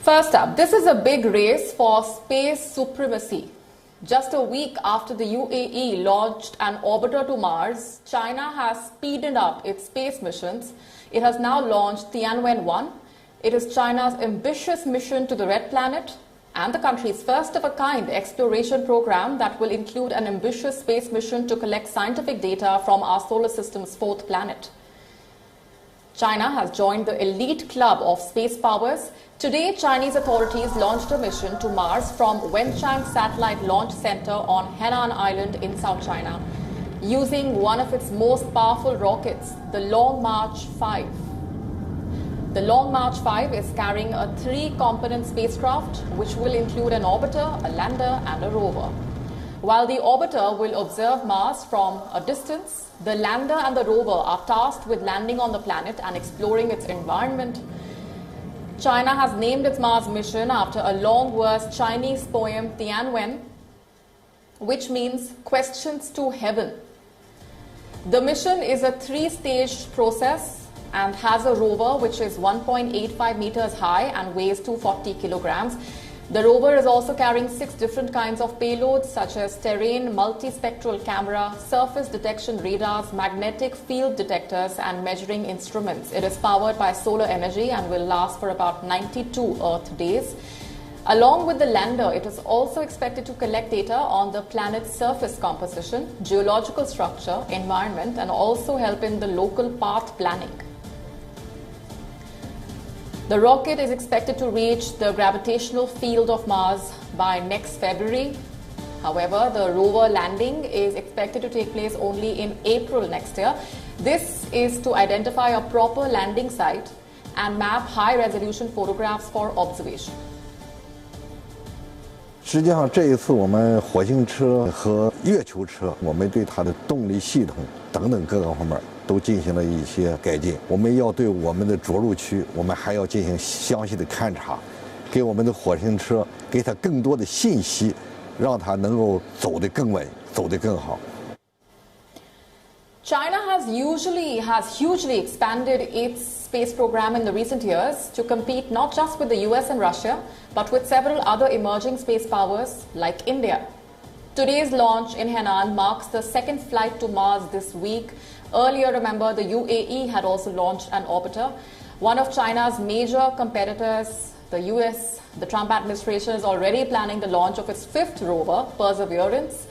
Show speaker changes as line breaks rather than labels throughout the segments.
First up, this is a big race for space supremacy. Just a week after the UAE launched an orbiter to Mars, China has speeded up its space missions. It has now launched Tianwen-1. It is China's ambitious mission to the Red Planet and the country's first-of-a-kind exploration program that will include an ambitious space mission to collect scientific data from our solar system's fourth planet. China has joined the elite club of space powers. Today, Chinese authorities launched a mission to Mars from Wenchang Satellite Launch Center on Henan Island in South China, using one of its most powerful rockets, the Long March 5. The Long March 5 is carrying a 3-component spacecraft, which will include an orbiter, a lander, and a rover. While the orbiter will observe Mars from a distance, the lander and the rover are tasked with landing on the planet and exploring its environment. China has named its Mars mission after a long-verse Chinese poem Tianwen, which means questions to heaven. The mission is a 3-stage process and has a rover which is 1.85 meters high and weighs 240 kilograms. The rover is also carrying 6 different kinds of payloads such as terrain, multispectral camera, surface detection radars, magnetic field detectors and measuring instruments. It is powered by solar energy and will last for about 92 Earth days. Along with the lander, it is also expected to collect data on the planet's surface composition, geological structure, environment, and also help in the local path planning. The rocket is expected to reach the gravitational field of Mars by next February. However, the rover landing is expected to take place only in April next year. This is to identify a proper landing site and map high-resolution photographs for observation.
实际上，这一次我们火星车和月球车，我们对它的动力系统等等各个方面都进行了一些改进。我们要对我们的着陆区，我们还要进行详细的勘察，给我们的火星车给它更多的信息，让它能够走得更稳，走得更好。
China has hugely expanded its space program in the recent years to compete not just with the US and Russia, but with several other emerging space powers like India. Today's launch in Henan marks the second flight to Mars this week. Earlier, remember, the UAE had also launched an orbiter. One of China's major competitors, the US, the Trump administration is already planning the launch of its 5th rover, Perseverance.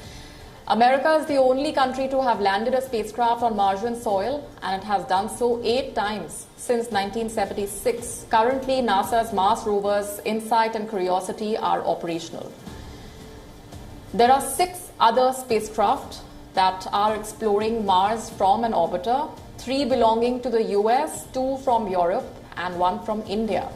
America is the only country to have landed a spacecraft on Martian soil, and it has done so 8 times since 1976. Currently, NASA's Mars rovers InSight and Curiosity are operational. There are 6 other spacecraft that are exploring Mars from an orbiter, 3 belonging to the US, 2 from Europe, and 1 from India.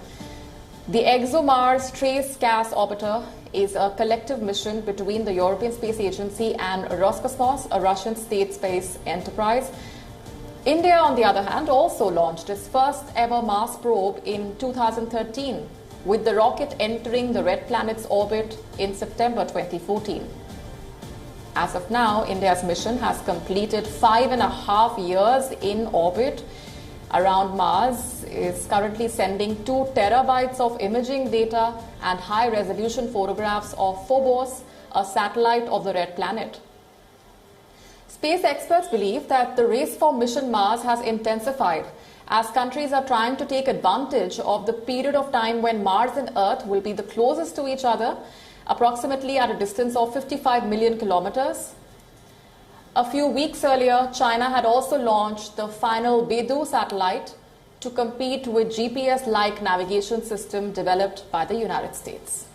The ExoMars Trace-CAS orbiter is a collective mission between the European Space Agency and Roscosmos, a Russian state space enterprise. India, on the other hand, also launched its first ever Mars probe in 2013, with the rocket entering the Red Planet's orbit in September 2014. As of now, India's mission has completed 5.5 years in orbit around Mars, is currently sending 2 terabytes of imaging data and high-resolution photographs of Phobos, a satellite of the Red Planet. Space experts believe that the race for Mission Mars has intensified as countries are trying to take advantage of the period of time when Mars and Earth will be the closest to each other, approximately at a distance of 55 million kilometers. A few weeks earlier, China had also launched the final Beidou satellite to compete with GPS-like navigation system developed by the United States.